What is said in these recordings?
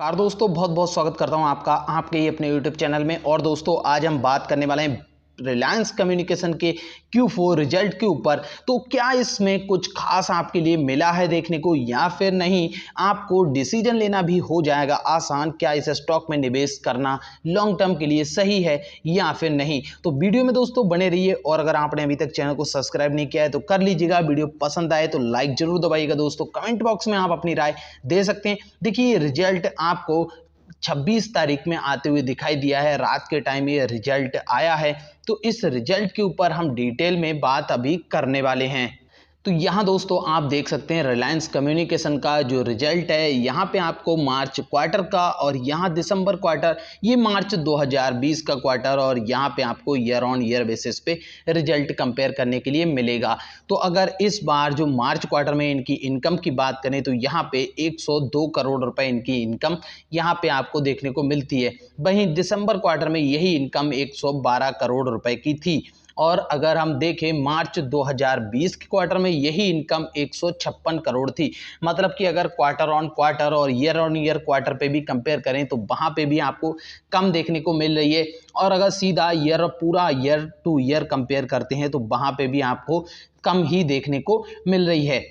Car दोस्तों बहुत बहुत स्वागत करता हूं आपका आपके ही अपने YouTube चैनल में। और दोस्तों आज हम बात करने वाले हैं रिलायंस कम्युनिकेशन के Q4 रिजल्ट के ऊपर। तो क्या इसमें कुछ खास आपके लिए मिला है देखने को या फिर नहीं, आपको डिसीजन लेना भी हो जाएगा आसान, क्या इस स्टॉक में निवेश करना लॉन्ग टर्म के लिए सही है या फिर नहीं। तो वीडियो में दोस्तों बने रहिए और अगर आपने अभी तक चैनल को सब्सक्राइब नहीं किया है तो कर लीजिएगा। वीडियो पसंद आए तो लाइक जरूर दबाइएगा दोस्तों। कमेंट बॉक्स में आप अपनी राय दे सकते हैं। देखिए ये रिजल्ट आपको 26 तारीख में आते हुए दिखाई दिया है, रात के टाइम ये रिजल्ट आया है। तो इस रिजल्ट के ऊपर हम डिटेल में बात अभी करने वाले हैं। तो यहाँ दोस्तों आप देख सकते हैं रिलायंस कम्युनिकेशन का जो रिजल्ट है, यहाँ पे आपको मार्च क्वार्टर का और यहाँ दिसंबर क्वार्टर, ये मार्च 2020 का क्वार्टर और यहाँ पे आपको ईयर ऑन ईयर बेसिस पे रिजल्ट कंपेयर करने के लिए मिलेगा। तो अगर इस बार जो मार्च क्वार्टर में इनकी इनकम की बात करें तो यहाँ पे 102 करोड़ रुपए इनकी इनकम यहाँ पे आपको देखने को मिलती है। वहीं दिसंबर क्वार्टर में यही इनकम 112 करोड़ रुपए की थी। और अगर हम देखें मार्च 2020 के क्वार्टर में यही इनकम 156 करोड़ थी। मतलब कि अगर क्वार्टर ऑन क्वार्टर और ईयर ऑन ईयर क्वार्टर पे भी कंपेयर करें तो वहाँ पे भी आपको कम देखने को मिल रही है। और अगर सीधा पूरा ईयर टू ईयर कंपेयर करते हैं तो वहाँ पे भी आपको कम ही देखने को मिल रही है।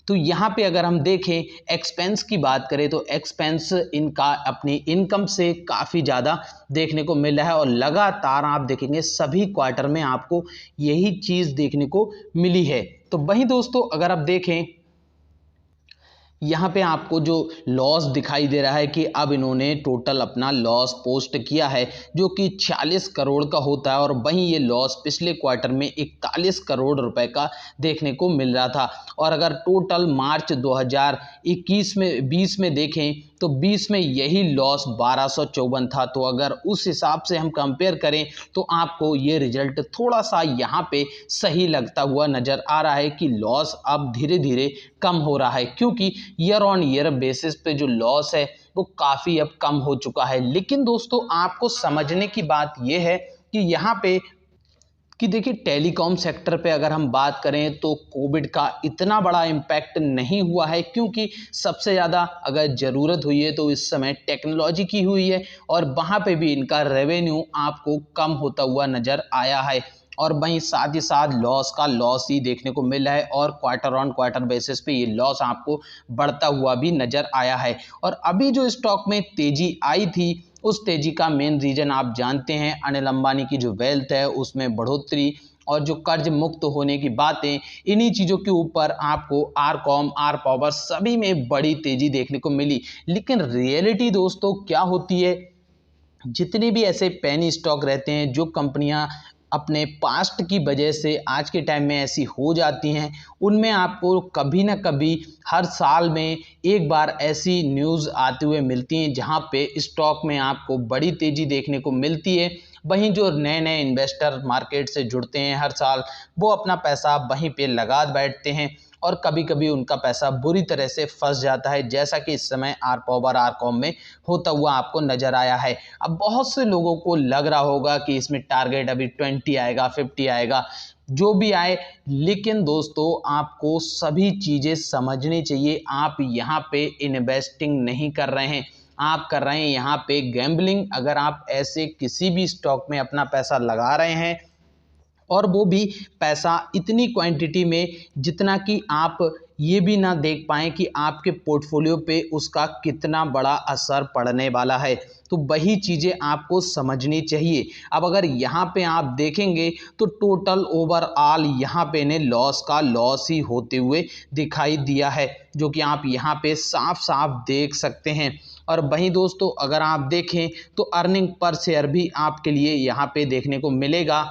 तो यहाँ पे अगर हम देखें एक्सपेंस की बात करें तो एक्सपेंस इनका अपनी इनकम से काफ़ी ज़्यादा देखने को मिल रहा है और लगातार आप देखेंगे सभी क्वार्टर में आपको यही चीज़ देखने को मिली है। तो वहीं दोस्तों अगर आप देखें यहाँ पे आपको जो लॉस दिखाई दे रहा है कि अब इन्होंने टोटल अपना लॉस पोस्ट किया है जो कि 46 करोड़ का होता है। और वहीं ये लॉस पिछले क्वार्टर में 41 करोड़ रुपए का देखने को मिल रहा था। और अगर टोटल मार्च 2021 में 20 में देखें तो 20 में यही लॉस 1254 था। तो अगर उस हिसाब से हम कंपेयर करें तो आपको ये रिजल्ट थोड़ा सा यहाँ पे सही लगता हुआ नज़र आ रहा है कि लॉस अब धीरे धीरे कम हो रहा है, क्योंकि ईयर ऑन ईयर बेसिस पे जो लॉस है वो काफ़ी अब कम हो चुका है। लेकिन दोस्तों आपको समझने की बात यह है कि यहाँ पे कि देखिए टेलीकॉम सेक्टर पे अगर हम बात करें तो कोविड का इतना बड़ा इम्पैक्ट नहीं हुआ है, क्योंकि सबसे ज़्यादा अगर ज़रूरत हुई है तो इस समय टेक्नोलॉजी की हुई है और वहाँ पे भी इनका रेवेन्यू आपको कम होता हुआ नज़र आया है। और वहीं साथ ही साथ लॉस ही देखने को मिला है और क्वार्टर ऑन क्वार्टर बेसिस पे ये लॉस आपको बढ़ता हुआ भी नज़र आया है। और अभी जो स्टॉक में तेज़ी आई थी उस तेजी का मेन रीजन आप जानते हैं, अनिल अंबानी की जो वेल्थ है उसमें बढ़ोतरी और जो कर्ज मुक्त होने की बातें, इन्हीं चीज़ों के ऊपर आपको आरकॉम आर पावर सभी में बड़ी तेजी देखने को मिली। लेकिन रियलिटी दोस्तों क्या होती है, जितने भी ऐसे पेनी स्टॉक रहते हैं जो कंपनियां अपने पास्ट की वजह से आज के टाइम में ऐसी हो जाती हैं, उनमें आपको कभी ना कभी हर साल में एक बार ऐसी न्यूज़ आते हुए मिलती हैं जहां पे स्टॉक में आपको बड़ी तेज़ी देखने को मिलती है। वहीं जो नए नए इन्वेस्टर मार्केट से जुड़ते हैं हर साल, वो अपना पैसा वहीं पे लगा बैठते हैं और कभी कभी उनका पैसा बुरी तरह से फंस जाता है, जैसा कि इस समय आर पावर आरकॉम में होता हुआ आपको नज़र आया है। अब बहुत से लोगों को लग रहा होगा कि इसमें टारगेट अभी 20 आएगा, 50 आएगा, जो भी आए, लेकिन दोस्तों आपको सभी चीज़ें समझनी चाहिए। आप यहाँ पे इन्वेस्टिंग नहीं कर रहे हैं, आप कर रहे हैं यहाँ पे गैम्बलिंग। अगर आप ऐसे किसी भी स्टॉक में अपना पैसा लगा रहे हैं और वो भी पैसा इतनी क्वांटिटी में जितना कि आप ये भी ना देख पाएँ कि आपके पोर्टफोलियो पे उसका कितना बड़ा असर पड़ने वाला है, तो वही चीज़ें आपको समझनी चाहिए। अब अगर यहाँ पे आप देखेंगे तो टोटल ओवरऑल यहाँ पे ने लॉस ही होते हुए दिखाई दिया है, जो कि आप यहाँ पे साफ साफ देख सकते हैं। और वहीं दोस्तों अगर आप देखें तो अर्निंग पर शेयर भी आपके लिए यहाँ पे देखने को मिलेगा,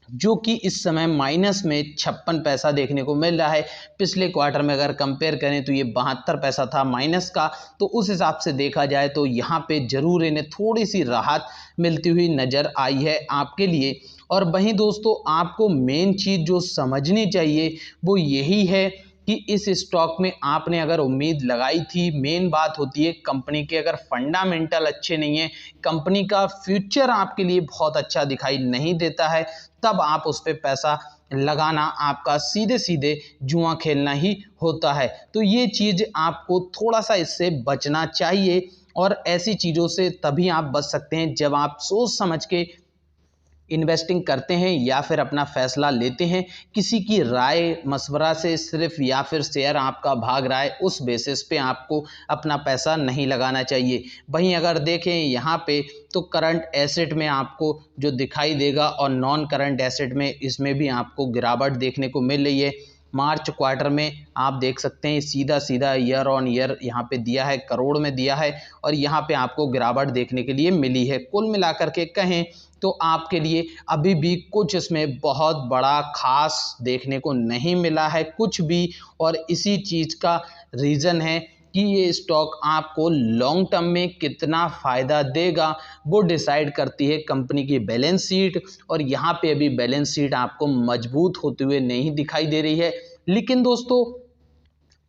जो कि इस समय माइनस में 56 पैसा देखने को मिल रहा है। पिछले क्वार्टर में अगर कंपेयर करें तो ये 72 पैसा था माइनस का। तो उस हिसाब से देखा जाए तो यहाँ पे ज़रूर इन्हें थोड़ी सी राहत मिलती हुई नज़र आई है आपके लिए। और वहीं दोस्तों आपको मेन चीज़ जो समझनी चाहिए वो यही है कि इस स्टॉक में आपने अगर उम्मीद लगाई थी, मेन बात होती है कंपनी के अगर फंडामेंटल अच्छे नहीं है, कंपनी का फ्यूचर आपके लिए बहुत अच्छा दिखाई नहीं देता है, तब आप उस पर पैसा लगाना आपका सीधे सीधे जुआ खेलना ही होता है। तो ये चीज़ आपको थोड़ा सा इससे बचना चाहिए, और ऐसी चीज़ों से तभी आप बच सकते हैं जब आप सोच समझ के इन्वेस्टिंग करते हैं या फिर अपना फैसला लेते हैं। किसी की राय मशवरा से सिर्फ या फिर शेयर आपका भाग रहा है उस बेसिस पे आपको अपना पैसा नहीं लगाना चाहिए। वहीं अगर देखें यहाँ पे तो करंट एसेट में आपको जो दिखाई देगा और नॉन करंट एसेट में इसमें भी आपको गिरावट देखने को मिल रही है। मार्च क्वार्टर में आप देख सकते हैं सीधा सीधा ईयर ऑन ईयर यहाँ पे दिया है, करोड़ में दिया है, और यहाँ पे आपको गिरावट देखने के लिए मिली है। कुल मिलाकर के कहें तो आपके लिए अभी भी कुछ इसमें बहुत बड़ा खास देखने को नहीं मिला है कुछ भी, और इसी चीज़ का रीज़न है कि ये स्टॉक आपको लॉन्ग टर्म में कितना फ़ायदा देगा वो डिसाइड करती है कंपनी की बैलेंस शीट। और यहाँ पे अभी बैलेंस शीट आपको मजबूत होते हुए नहीं दिखाई दे रही है। लेकिन दोस्तों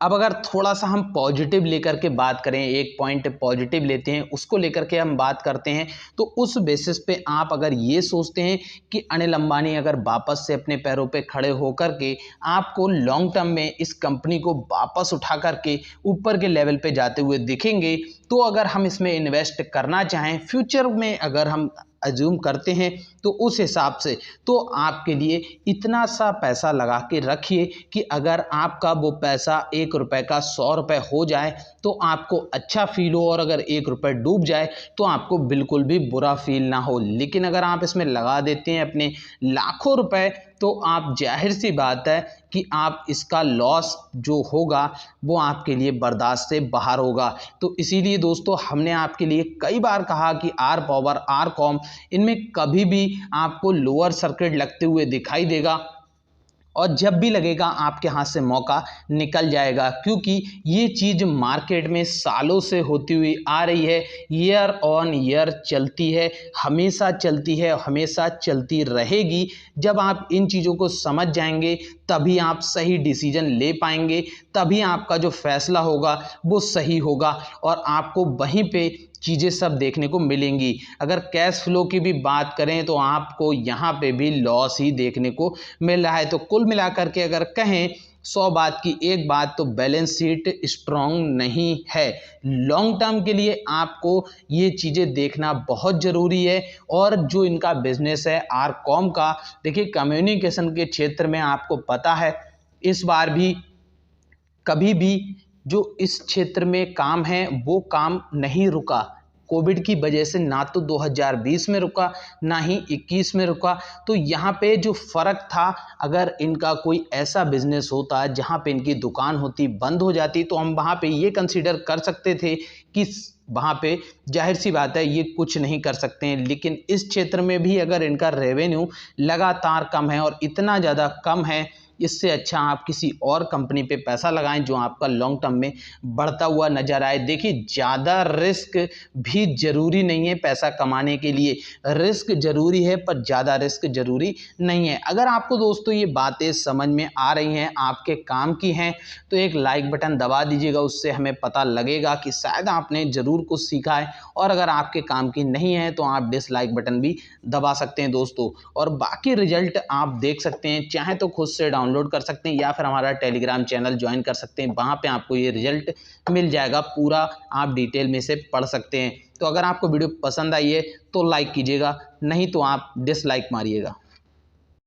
अब अगर थोड़ा सा हम पॉजिटिव लेकर के बात करें, एक पॉइंट पॉजिटिव लेते हैं, उसको लेकर के हम बात करते हैं, तो उस बेसिस पे आप अगर ये सोचते हैं कि अनिल अंबानी अगर वापस से अपने पैरों पे खड़े होकर के आपको लॉन्ग टर्म में इस कंपनी को वापस उठा करके ऊपर के लेवल पे जाते हुए दिखेंगे, तो अगर हम इसमें इन्वेस्ट करना चाहें फ्यूचर में, अगर हम अज्यूम करते हैं तो उस हिसाब से तो आपके लिए इतना सा पैसा लगा के रखिए कि अगर आपका वो पैसा 1 रुपये का 100 रुपये हो जाए तो आपको अच्छा फील हो, और अगर 1 रुपये डूब जाए तो आपको बिल्कुल भी बुरा फील ना हो। लेकिन अगर आप इसमें लगा देते हैं अपने लाखों रुपए, तो आप जाहिर सी बात है कि आप इसका लॉस जो होगा वो आपके लिए बर्दाश्त से बाहर होगा। तो इसीलिए दोस्तों हमने आपके लिए कई बार कहा कि आर पावर, आर कॉम, इनमें कभी भी आपको लोअर सर्किट लगते हुए दिखाई देगा, और जब भी लगेगा आपके हाथ से मौका निकल जाएगा, क्योंकि ये चीज़ मार्केट में सालों से होती हुई आ रही है, ईयर ऑन ईयर चलती है, हमेशा चलती है, हमेशा चलती रहेगी। जब आप इन चीज़ों को समझ जाएंगे तभी आप सही डिसीजन ले पाएंगे, तभी आपका जो फैसला होगा वो सही होगा, और आपको वहीं पे चीज़ें सब देखने को मिलेंगी। अगर कैश फ्लो की भी बात करें तो आपको यहाँ पे भी लॉस ही देखने को मिल रहा है। तो कुल मिलाकर के अगर कहें 100 बात की एक बात, तो बैलेंस शीट स्ट्रॉन्ग नहीं है। लॉन्ग टर्म के लिए आपको ये चीज़ें देखना बहुत ज़रूरी है। और जो इनका बिजनेस है आर कॉम का, देखिए कम्युनिकेशन के क्षेत्र में आपको पता है इस बार भी कभी भी जो इस क्षेत्र में काम है वो काम नहीं रुका। कोविड की वजह से ना तो 2020 में रुका ना ही 21 में रुका। तो यहाँ पे जो फ़र्क था, अगर इनका कोई ऐसा बिजनेस होता जहाँ पे इनकी दुकान होती बंद हो जाती, तो हम वहाँ पे ये कंसीडर कर सकते थे कि वहाँ पे जाहिर सी बात है ये कुछ नहीं कर सकते हैं। लेकिन इस क्षेत्र में भी अगर इनका रेवेन्यू लगातार कम है और इतना ज़्यादा कम है, इससे अच्छा आप किसी और कंपनी पे पैसा लगाएं जो आपका लॉन्ग टर्म में बढ़ता हुआ नजर आए। देखिए ज़्यादा रिस्क भी ज़रूरी नहीं है पैसा कमाने के लिए, रिस्क ज़रूरी है पर ज़्यादा रिस्क ज़रूरी नहीं है। अगर आपको दोस्तों ये बातें समझ में आ रही हैं, आपके काम की हैं, तो एक लाइक बटन दबा दीजिएगा, उससे हमें पता लगेगा कि शायद आपने ज़रूर कुछ सीखा है। और अगर आपके काम की नहीं है तो आप डिसलाइक बटन भी दबा सकते हैं दोस्तों। और बाकी रिजल्ट आप देख सकते हैं, चाहे तो खुद से डाउनलोड कर सकते हैं या फिर हमारा टेलीग्राम चैनल ज्वाइन कर सकते हैं, वहाँ पे आपको ये रिजल्ट मिल जाएगा, पूरा आप डिटेल में से पढ़ सकते हैं। तो अगर आपको वीडियो पसंद आई है तो लाइक कीजिएगा, नहीं तो आप डिसलाइक मारिएगा।